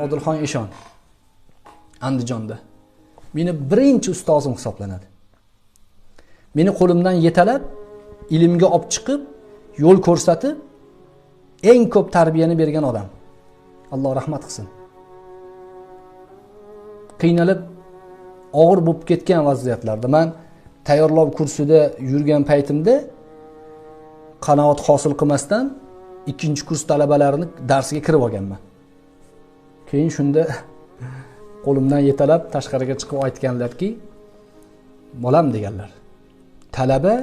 Odilxon Eshon Andijonda. Meni birinchi ustozim hisoblanadi. Meni qo'limdan yetalab, ilmga olib chiqib, yo'l ko'rsatib, eng ko'p tarbiyani bergan odam. Alloh rahmat qilsin. Qiynalib, og'ir bo'lib ketgan vaziyatlarda men tayyorlov kursida yurgan paytimda qanoat hosil qilmasdan ikkinchi kurs talabalarini darsiga kirib olganman. Keyin shunda qo'limdan yetalab tashqariga chiqib aytganlarki, "Bolam" deganlar. Talaba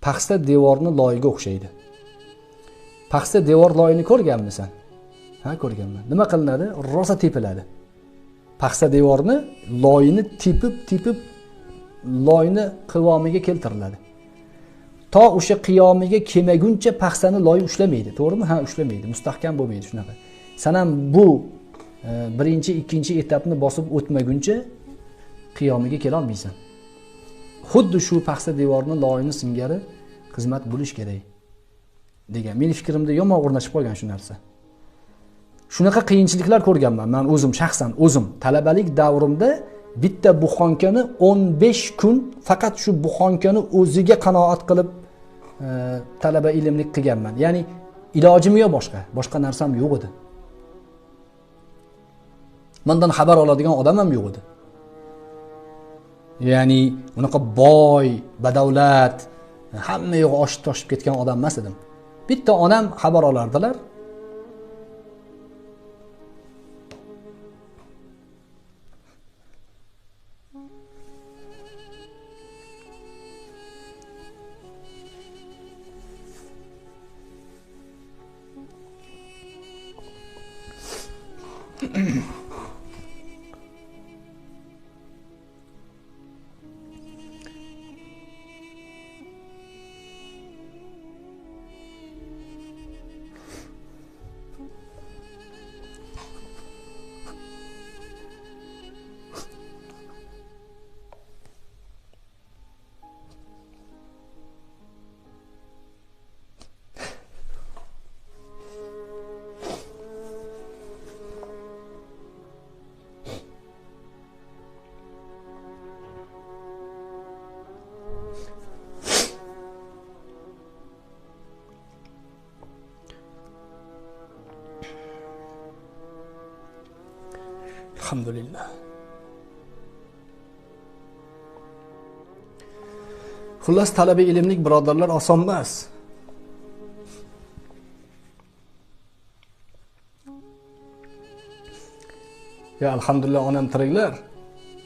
paxsa devorni loyiga o'xshaydi. Paxsa devor loyini ko'rganmisan? Ha, ko'rganman. Nima qilinadi? Rosa tepiladi. Paxsa devorni loyini tepib loyni qivomiga keltiriladi. To o'sha qiyomiga kelmaguncha paxsani loyi ushlamaydi, to'g'rimi? Ha, ushlamaydi, mustahkam bo'lmaydi shunaqa. Sen ham bu birinchi, ikkinchi etapni bosib o'tmaguncha qiyomiga kela olmaysan. Xuddi shu paxsa devorni loyini singari xizmat bo'lish kerak degan. Meni fikrimda yomon o'rnashib qolgan shu narsa. Shunaqa qiyinchiliklar ko'rganman men shaxsan o'zim talabalik davrimda bitta buxonkani 15 kun faqat shu buxonkani o'ziga qanoat qilib talaba ilmlik qilganman. Ya'ni ilojim yo'q boshqa narsam yo'q edi. Mendan xabar oladigan odam ham yo'q edi. Ya'ni unaqa boy, badavlat, hamma yo'q oshib toshib ketgan odam emas edim. Bitta onam xabar olardilar. Alhamdulillah. Xullas talaba ilmlik birodarlar oson emas. Ya alhamdulillah onam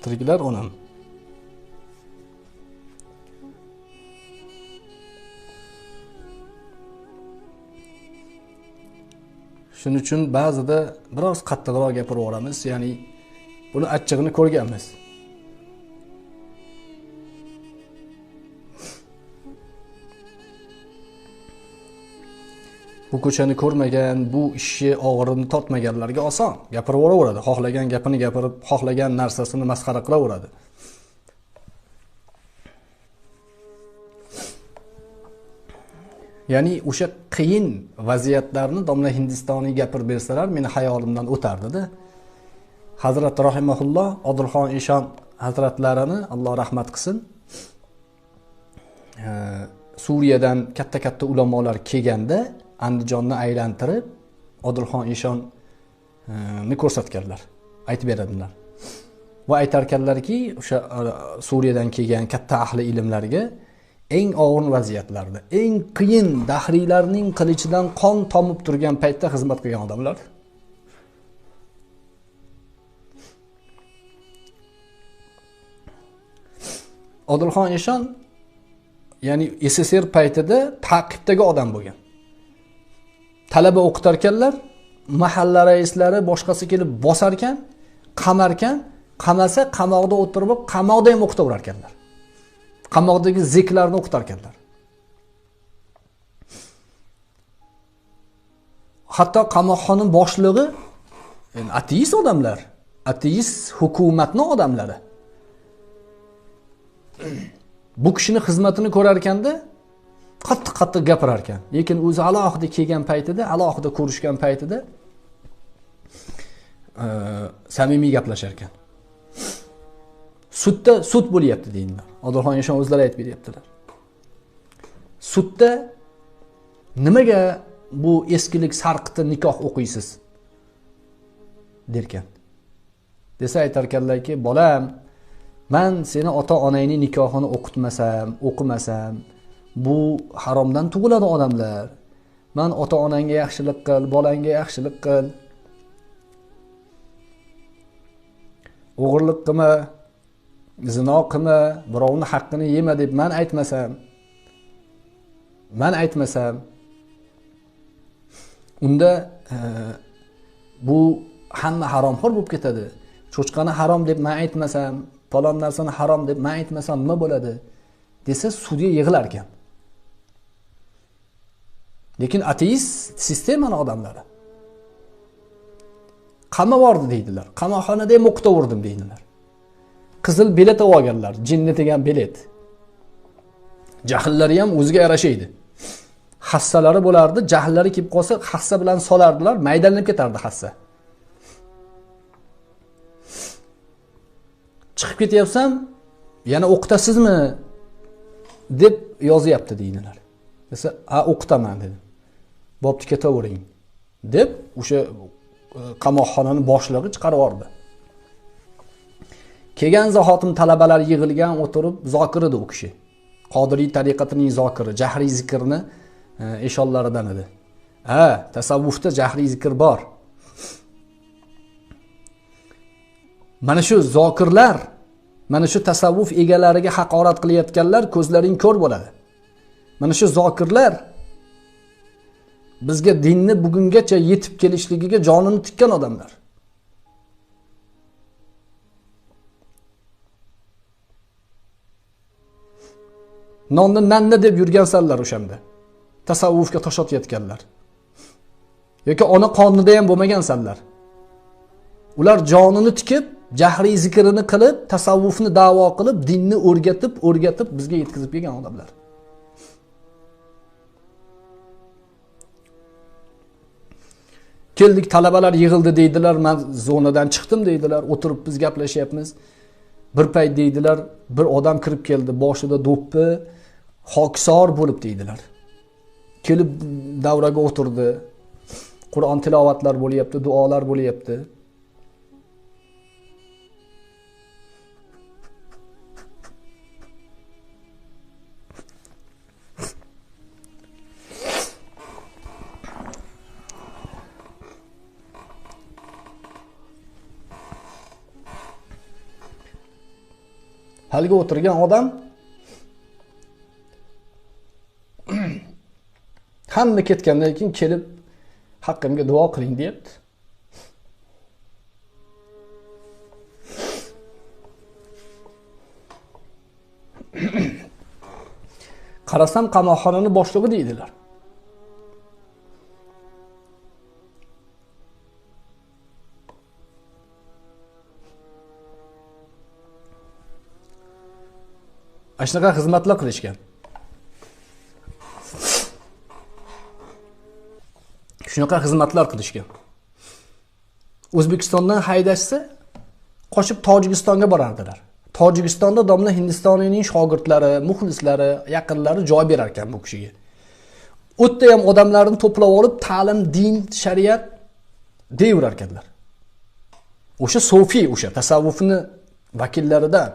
tiriklar onam. Shuning uchun ba'zida biroz qattiqroq gapirib o'ramiz, ya'ni buni achchig'ini ko'rganmiz. Bu ko'chani ko'rmagan, bu ishni og'irini tortmaganlarga oson gapirib o'raveradi. Xohlagan gapini gapirib, xohlagan narsasini masxara qilaveradi. Ya'ni o'sha qiyin vaziyatlarni domla Hindistoniy gapirib bersalar, meni hayolimdan o'tardi-da. Hazrat rahimahulloh Odilxon Eshon hazratlarini Alloh rahmat qilsin. Suriyadan katta ulamolar kelganda Andijonni aylantirib Odilxon Eshon ni ko'rsatganlar, aytib beradilar. Va aytarkanlarki, o'sha Suriyadan kelgan katta ahli ilmlarga eng og'ir vaziyatlarda, eng qiyin dahriylarning qilichidan qon tomib turgan paytda xizmat qilgan odamlar. Odilxon Eshon ya'ni SSR paytida ta'qibdagi odam bo'lgan. Talaba o'qitar ekanlar, mahalla raislari boshqasi kelib bosar ekan, qamar ekan, qamasa qamoqda o'tirib, qamoqda ham o'qitaverar ekanlar. Qamoqdagi ziklarni o'qitar ekanlar. Hatto qamoqxona boshlig'i ateist odamlar, ateist hukumatning odamlari. Bu kishining xizmatini ko'rar ekanda qattiq gapirar ekan. Lekin o'zi alohida kelgan paytida, alohida ko'rishgan paytida samimiy gaplashar ekan. Sudda sud bo'lyapti deydilar. Odilxon Eshon o'zlari aytib beryaptilar. Sudda nimaga bu eskilik sarqiti nikoh o'qiysiz? derkan. Desa aytarkanlarki, bolam, men seni ota-onangning nikohini o'qimasam, bu haromdan tug'iladi odamlar. Men ota-onangga yaxshilik qil, bolangga yaxshilik qil. O'g'irlik qilma, zino qilma, birovning haqqini yema deb men aytmasam, unda bu hamma haromxo'r bo'lib ketadi. Cho'chqani harom deb men aytmasam, falon narsani harom deb men aytmasam nima bo'ladi? Desa sudga yig'lar ekan. Lekin ateist sistemani odamlari qamavordi deydilar. Qamoqxonada ham o'qitaverdim deydilar. Qizil bilet olganlar, jinni degan bilet. Jahllari ham o'ziga yarashaydi. Hassalari bo'lardi, jahllari kelib qolsa, hassa bilan solardilar, maydalanib ketardi hassa. Chiqib ketyapsam, yana o'qitasizmi deb yozyapti deydilar. Desa, "Ha, o'qitaman" dedim. "Bo'pti, ketavering" deb o'sha qamoqxonaning boshlig'i chiqarib yubordi. Kelgan zahotim talabalar yig'ilgan, o'tirib zokir edi u kishi. Qodiriy tariqatining zokiri, jahriy zikrni eshonlaridan edi. Ha, tasavvufda jahriy zikr bor. Mana shu zokirlar, mana shu tasavvuf egalariga haqorat qilayotganlar ko'zlaring ko'r bo'ladi. Mana shu zokirlar bizga dinni bugungacha yetib kelishligiga jonini tikkan odamlar. Nonni nanna deb yurgansanlar o'shanda. Tasavvufga tosh otayotganlar. Yoki ona qonida ham bo'lmagansanlar. Ular jonini tikib, jahriy zikrini qilib, tasavvufni da'vo qilib, dinni o'rgatib bizga yetkazib kelgan odamlar. Keldik, talabalar yig'ildi deydilar, men zonadan chiqdim deydilar, o'tirib biz gaplashyapmiz. Bir payt deydilar, bir odam kirib keldi, boshida do'ppi, hokisor bo'lib deydilar. Kelib davraga o'tirdi. Qur'on tilovatlar bo'lyapti, duolar bo'lyapti. Halga o'tirgan odam hamma ketgandan keyin kelib haqqimga duo qiling deyapti. Qarasam qamoqxonaning boshlig'i deydilar. Ashnaqa xizmatlar qilishgan. Shunaqa xizmatlar qilishgan. O'zbekistondan haydashsa, qochib Tojikistonga borardilar. Tojikistonda domla Hindistonning shogirdlari, muxlislari, yaqinlari joy berar ekan bu kishiga. O'tda ham odamlarni to'plab olib, ta'lim, din, shariat deyurar ekanlar. O'sha sofi, o'sha tasavvufni vakillaridan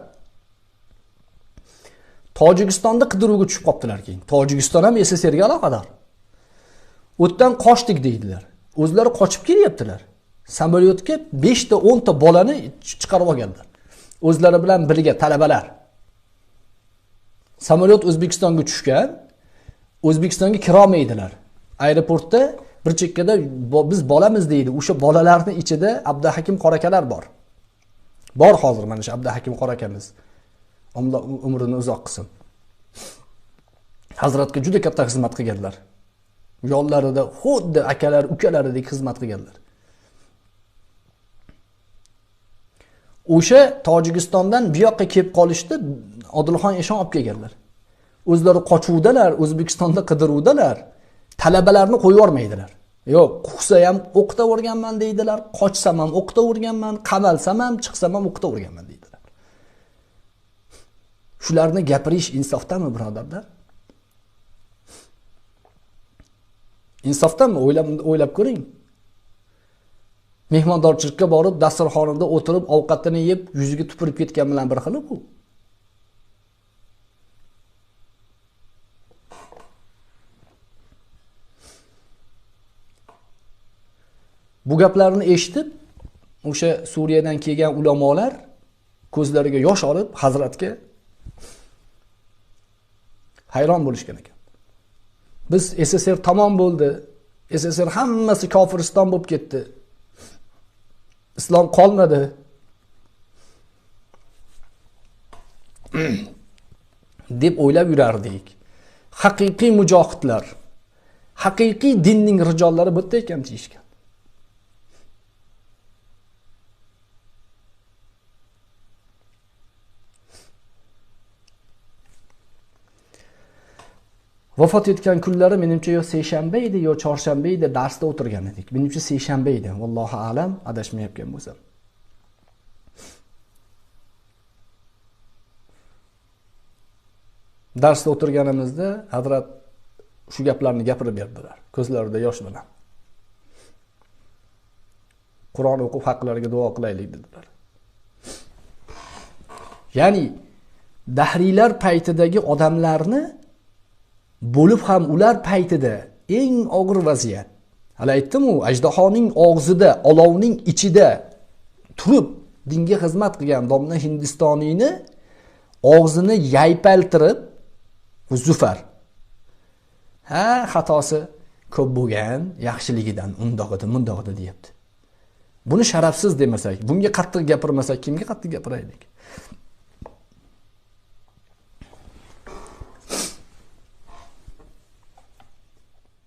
Tojikistonda qidiruvga tushib qoptilar keyin. Tojikiston ham SSRga aloqador. O'tdan qochdik deydilar. O'zlari qochib kelyaptilar. Samolyotga 5 ta 10 ta bolani chiqarib olganlar. O'zlari bilan birga talabalar. Samolyot O'zbekistonga tushgan. O'zbekistonga kira olmaydilar. Aeroportda bir chekkada biz bolamiz deydi. O'sha bolalarning ichida Abduhakim qorakalar bor. Bor hozir mana shu Abduhakim qorakamiz. Alloh umrini uzoq qilsin. Hazratga juda katta xizmat qilganlar. Yo'llarida xuddi akalar, ukalaridek xizmat qilganlar. O'sha Tojikistondan bu yoqqa kelib qolishdi, Odilxon Eshon olib kelganlar. O'zlari qochuvdalar, O'zbekistonda qidiruvdalar, talabalarni qo'yib yormaydilar. Yo'q, quqsa ham o'qitaverganman deydilar, qochsam ham o'qitaverganman, qamalsam ham, chiqsam ham o'qitaverganman deydilar. Shularni gapirish insofdanmi, birodarlar? Insofdanmi? O'ylab ko'ring. Mehmondorchilikka borib, dasturxonida o'tirib, ovqatini yeb, yuziga tupurib ketgan bilan bir xil bu. Bu gaplarni eshitib, o'sha Suriyadan kelgan ulamolar ko'zlariga yosh olib, hazratga hayron bo'lishgan ekan. Biz SSR tamom bo'ldi. SSR hammasi kofiriston bo'lib ketdi. Islom qolmadi. deb o'ylab yurardik. Haqiqiy mujohidlar, haqiqiy dinning rijollari bu yerda ekan deyishgan. Vafot etgan kunlari menimcha yo seshanba edi, yo chorshanba edi, darsda o'tirgan edik. Menimcha seshanba edi, vallohu a'lam, adashmayotgan bo'lsam. Darsda o'tirganimizda Hazrat shu gaplarni gapirib berdilar, ko'zlarida yosh bilan. Qur'on o'qib haqlariga duo qilaylik dedilar. Ya'ni dahriylar paytidagi odamlarni bo'lib ham ular paytida eng og'ir vaziyat. Hali aytdim-ku, ajdahoning og'zida, olovning ichida turib dinga xizmat qilgan domla Hindistoniyni og'zini yaypaltirib Zufar. Ha, xatosi ko'p bo'lgan, yaxshiligidan undoq edi, mundoq edi deyapti. Buni sharafsiz demasak, bunga qattiq gapirmasak, kimga qattiq gapiraylik?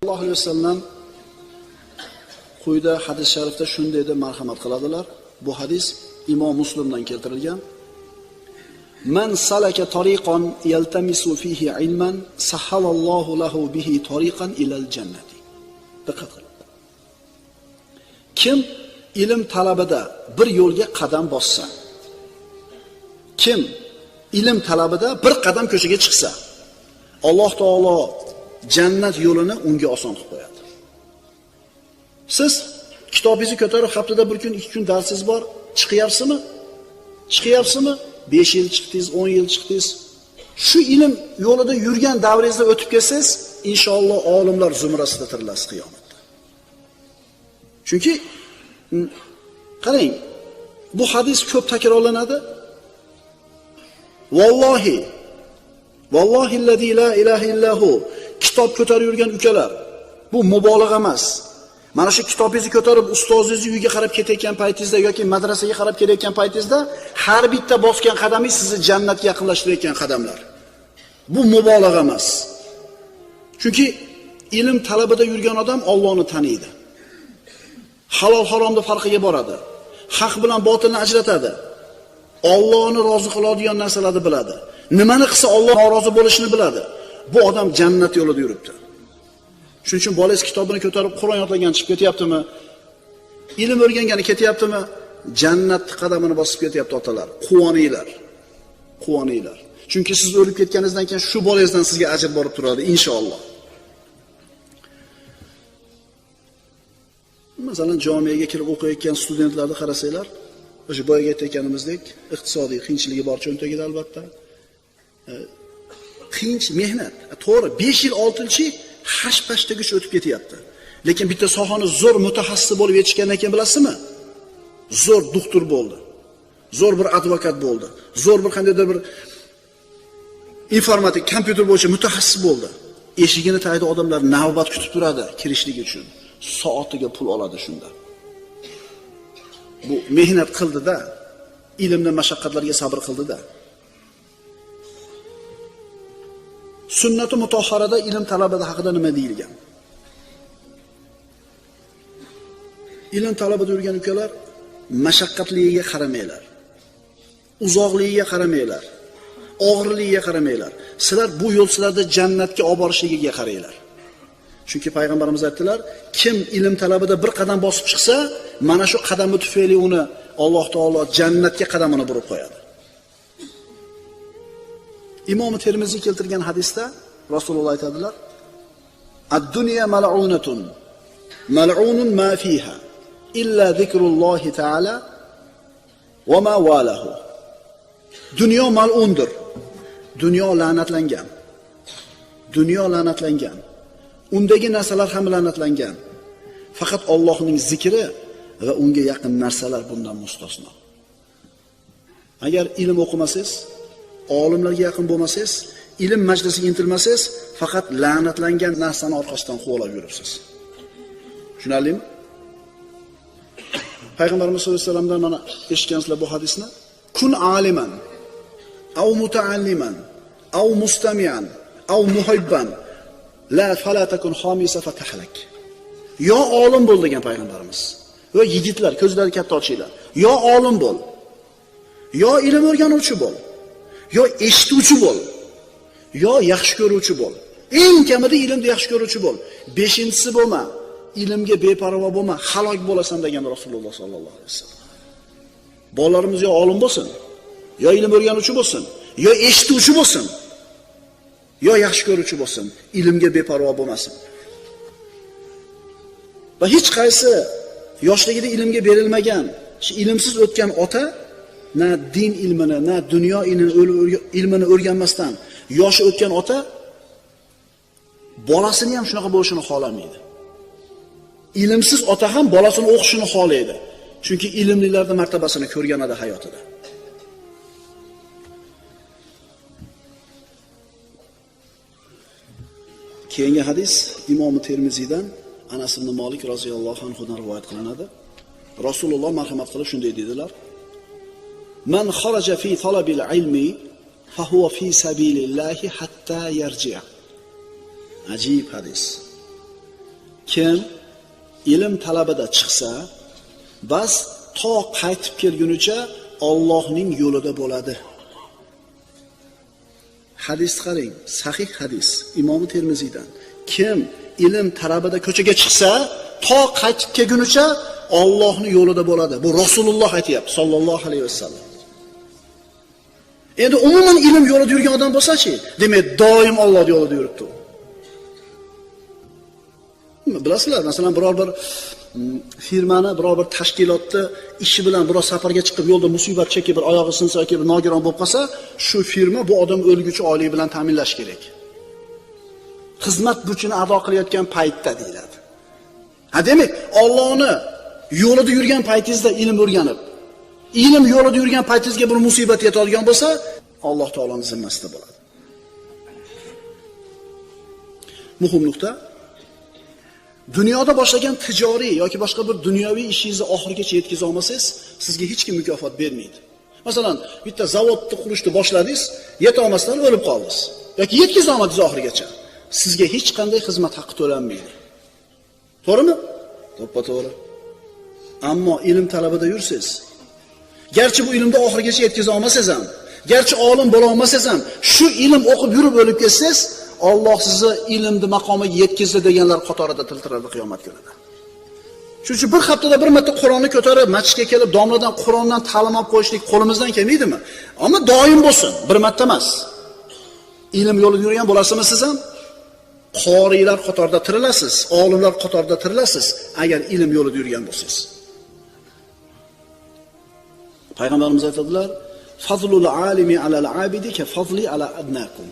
Alloh alayhi vasallam quyida hadis sharifda shunday deb marhamat qiladilar. Bu hadis Imom Muslimdan keltirilgan. Man salaka tariqan yaltamisu fihi ilman sahhalallohu lahu bihi tariqan ilal jannati. Diqqat qiling. Kim ilm talabida bir yo'lga qadam bossa, kim ilm talabida bir qadam ko'chaga chiqsa, Alloh taolo jannat yo'lini unga oson qilib qo'yadi. Siz kitobingizni ko'tarib haftada bir kun, 2 kun darsingiz bor, chiqyapsizmi? Chiqyapsizmi? 5 yil chiqdingiz, 10 yil chiqdingiz. Shu ilm yo'lida yurgan davringizda o'tib kelsangiz, inshaalloh olimlar zumrasida tirilasiz qiyomatda. Chunki qarang, bu hadis ko'p takrorlanadi. Vallohi allazi la ilaha illahu, kitob ko'tarib yurgan ukalar, bu mubolag'a emas. Mana shu kitobingizni ko'tarib ustozingizni uyiga qarab ketayotgan paytingizda yoki madrasaga qarab kelayotgan paytingizda har bitta bosgan qadamingiz sizni jannatga yaqinlashtirayotgan qadamlar. Bu mubolag'a emas. Chunki ilm talabida yurgan odam Allohni taniydi. Halol haromning farqiga boradi. Haq bilan botilni ajratadi. Allohni rozi qiladigan narsalarni biladi. Nimani qilsa Alloh norozi bo'lishini biladi. Bu odam jannat yo'lida yuribdi. Shuning uchun bolangiz kitobini ko'tarib Qur'on yodlagan chiqib ketyaptimi? Ilm o'rgangani ketyaptimi? Jannatning qadamini bosib ketyapti otalar. Quvoninglar. Quvoninglar. Chunki siz o'lib ketganingizdan keyin shu bolangizdan sizga ajr borib turadi inshaalloh. Masalan, jamiyaga kirib o'qiyotgan studentlarni qarasanglar, o'sha boyaga aytganimizdek, iqtisodiy qiyinchiligi bor cho'ntagida albatta. Qiyinch mehnat. To'g'ri, 5 yil 6 yil hash-pashtagicha o'tib ketyapti. Lekin bitta sohani zo'r mutaxassis bo'lib yetishgandan keyin bilasizmi? Zo'r doktor bo'ldi. Zo'r bir advokat bo'ldi. Zo'r bir qandaydir bir informatik, kompyuter bo'yicha mutaxassis bo'ldi. Eshigini tagida odamlar navbat kutib turadi kirishligi uchun. Soatiga pul oladi shunda. Bu mehnat qildi-da, ilmning mashaqqatlariga sabr qildi-da. Sunnati mutahharada ilm talabida haqida nima deyilgan? Ilm talabida yurgan ukalar mashaqqatligiga qaramanglar. Uzoqligiga qaramanglar. Og'irligiga qaramanglar. Sizlar bu yo'l sizlarni jannatga olib borishligiga qaranglar. Chunki payg'ambarimiz aytdilar, kim ilm talabida bir qadam bosib chiqsa, mana shu qadami tufayli uni Alloh taolo jannatga qadamini burib qo'yadi. Imom Termiziy keltirgan hadisda Rasululloh aytadilar: "Ad-dunya mal'unatun, mal'unun ma fiha illa zikrullohi ta'ala va ma walahu." Dunyo mal'undir. Dunyo la'natlangan. Dunyo la'natlangan. Undagi narsalar ham la'natlangan. Faqat Allohning zikri va unga yaqin narsalar bundan mustasno. Agar ilm o'qimasangiz, olimlarga yaqin bo'lmasangiz, ilm majlisiga intilmasangiz, faqat la'natlangan narsani orqasidan quvalab yuribsiz. Tushunarlimi? Payg'ambarimiz sollallohu alayhi vasallamdan mana eshitgansizlar bu hadisni. Kun aliman, aw muta'alliman, aw mustami'an, aw muhibban, la fala takun khamisa fatahlak. Yo olim bo'l degan payg'ambarimiz. Yo yigitlar, ko'zlarini katta ochinglar. Yo olim bo'l. Yo ilm o'rganuvchi bo'l. Yo eshituvchi bo'l. Yo yaxshi ko'ruvchi bo'l. Eng kamida ilmni yaxshi ko'ruvchi bo'l. Beshinchisi bo'lma. Ilmga beparvo bo'lma, halok bo'lasan degan Rasululloh sollallohu alayhi vasallam. Bolalarimiz yo olim bo'lsin, yo ilm o'rganuvchi bo'lsin, yo eshituvchi bo'lsin, yo yaxshi ko'ruvchi bo'lsin, ilmga beparvo bo'lmasin. Va hech qaysi yoshligida ilmga berilmagan, ilmsiz o'tgan ota na din ilmini, na dunyo ilmini o'rganmasdan yoshi o'tgan ota bolasini ham shunaqa bo'lishini xohlamaydi. Ilmsiz ota ham bolasini o'qishini xohlaydi. Chunki ilmlilarning martabasini ko'rgan edi hayotida. Keyingi hadis Imom Termiziydan Anas ibn Malik roziyallohu anhu dan rivoyat qilinadi. Rasululloh marhamat qilib shunday dedilar: "Man kharaja fi talabil ilmi fa huwa fi sabilillahi hatta yarji'." Ajib hadis. Kim ilm talabida chiqsa, bas to qaytib kelgunicha Allohning yo'lida bo'ladi. Hadis qarang, sahih hadis Imom Termiziydan. Kim ilm talabida ko'chaga chiqsa, to qaytib kelgunicha Allohning yo'lida bo'ladi. Bu Rasululloh aytayapti sallallohu alayhi vasallam. Endi umuman ilm yo'lida yurgan odam bo'lsa-chi, demak doim Alloh yo'lida yuribdi. Bilasizlar, masalan, biror bir firmani, biror bir tashkilotni ishi bilan biror safarga chiqib yo'lda musibat chekib, bir oyog'i sinsa yoki bir nogiron bo'lib qolsa, shu firma bu odam o'lguchi oylik bilan ta'minlash kerak. Xizmat burchini ado qilayotgan paytda deyiladi. Demak, Allohni yo'lida yurgan paytingizda ilm o'rganib, ilm yo'lida yurgan paytingizga bir musibat yetadigan bo'lsa, Alloh taoloning zimmasida bo'ladi. Muhim nuqta, dunyoda boshlagan tijoriy yoki boshqa bir dunyoviy ishingizni oxirigacha yetkiza olmasangiz, sizga hech kim mukofot bermaydi. Masalan, bitta zavodni qurishni boshladingiz, yeta olmasdan o'lib qoldingiz yoki yetkiza olmadingiz oxirigacha, sizga hech qanday xizmat haqqi to'lanmaydi. To'g'rimi? To'ppa-to'g'ri. Ammo ilm talabida yursiz, garchi bu ilmni oxirigacha yetkiza olmasangiz ham, garchi olim bo'la olmasangiz ham, shu ilm o'qib yurib o'lib ketsangiz, Alloh sizni ilmni maqomiga yetkazdi deganlar qatorida tiltiradi qiyomat kunida. Shuning uchun bir haftada bir marta Qur'onni ko'tarib, masjidga kelib, domladan Qur'ondan ta'lim olib qo'yishlik qo'limizdan kelmaydimi? Ammo doim bo'lsin, bir marta emas. Ilm yo'lida yurgan bo'lasizmi siz ham? Qorilar qatorida tirilasiz, olimlar qatorida tirilasiz, agar ilm yo'lida yurgan bo'lsangiz. Payg'ambarimiz aytadilar: "Fazlul alimi alal abidi ka fazli ala adnakum."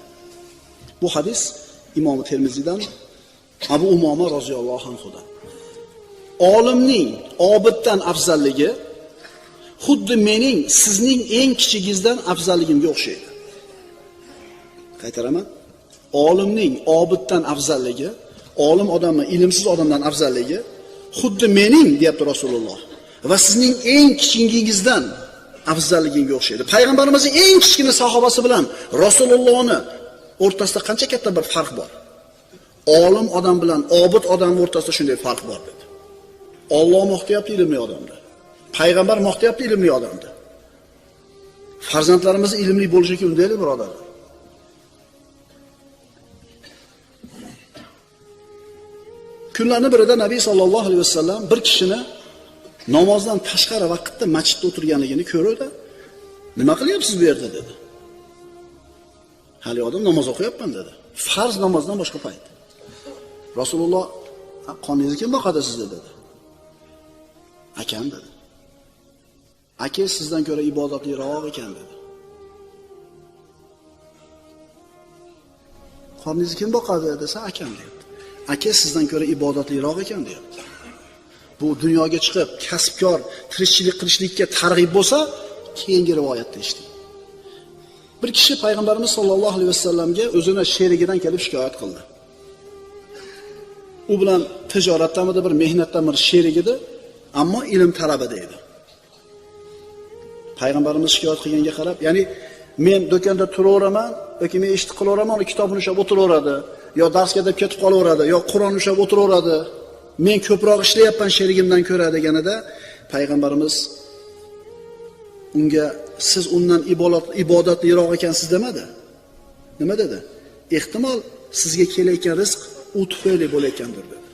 Bu hadis Imom Termiziydan Abu Umoma roziyallohu anhudan. Olimning obiddan afzalligi xuddi mening sizning eng kichigingizdan afzalligimga o'xshaydi. Qaytaraman. Olimning obiddan afzalligi, olim odamning ilmsiz odamdan afzalligi xuddi mening, deyapti Rasululloh, va sizning eng kichigingizdan afzalligimga o'xshaydi. Payg'ambarimizning eng kichkina sahobasi bilan Rasulullohning o'rtasida qancha katta bir farq bor. Olim odam bilan obid odam o'rtasida shunday farq bor dedi. Alloh maqtayapti ilmli odamni. Payg'ambar maqtayapti ilmli odamni. Farzandlarimiz ilmli bo'lishiga undaylik, birodarlar. Kunlarning birida Nabiy sallallohu alayhi vasallam bir kishini namozdan tashqari vaqtda masjidda o'tirganligini ko'rdi. Nima qilyapsiz bu yerda dedi. Hali odam namoz o'qiyapman dedi. Farz namozdan boshqa payt. Rasululloh qoningizni kim boqadi sizga dedi. Akam dedi. Aka sizdan ko'ra ibodatliroq ekan dedi. Qoningizni kim boqadi desa akam dedi. Aka sizdan ko'ra ibodatliroq ekan deyapti. Bu dunyoga chiqib kasbkor, tirikchilik qilishlikka targ'ib bo'lsa, keyingi rivoyatda eshiting. Bir kishi payg'ambarimiz sollallohu alayhi vasallamga o'zini sherigidan kelib shikoyat qildi. U bilan tijoratdamidi, bir mehnatdami sherik edi, ammo ilm talabida edi. Payg'ambarimiz shikoyat qilganga qarab, ya'ni men do'konda turaveraman yoki men eshitib qilaveraman, uni kitobini ushlab o'tiraveradi, yo darsga deb ketib qolaveradi, yo Qur'on ushlab o'tiraveradi. Men ko'proq ishlayapman sherigimdan ko'ra deganida payg'ambarimiz unga siz undan ibodatliroq ekansiz demadi. Nima dedi? Ehtimol sizga kelayotgan rizq u tufayli bo'layotgandir dedi.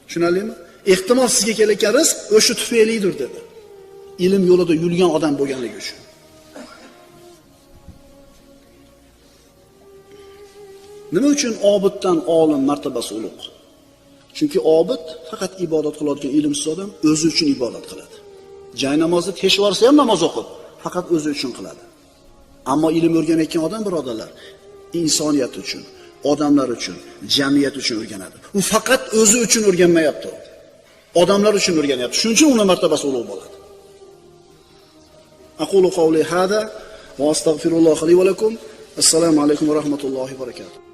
Tushunarlimi? Ehtimol sizga kelayotgan rizq o'sha tufaylidir dedi. Ilm yo'lida yurgan odam bo'lganligi uchun. Nima uchun obiddan olim martabasi ulug'? Chunki obid faqat ibodat qiladigan ilmsiz odam o'zi uchun ibodat qiladi. Jay namozni teshib olsa ham namoz o'qib, faqat o'zi uchun qiladi. Ammo ilm o'rganayotgan odam birodarlar, insoniyat uchun, odamlar uchun, jamiyat uchun o'rganadi. U faqat o'zi uchun o'rganmayapti. Odamlar uchun o'rganyapti. Shuning uchun uning martabasi ulug' bo'ladi. Aqulu qawli hada va astaghfirulloh li va lakum. Assalomu alaykum va rahmatullohi va barakatuh.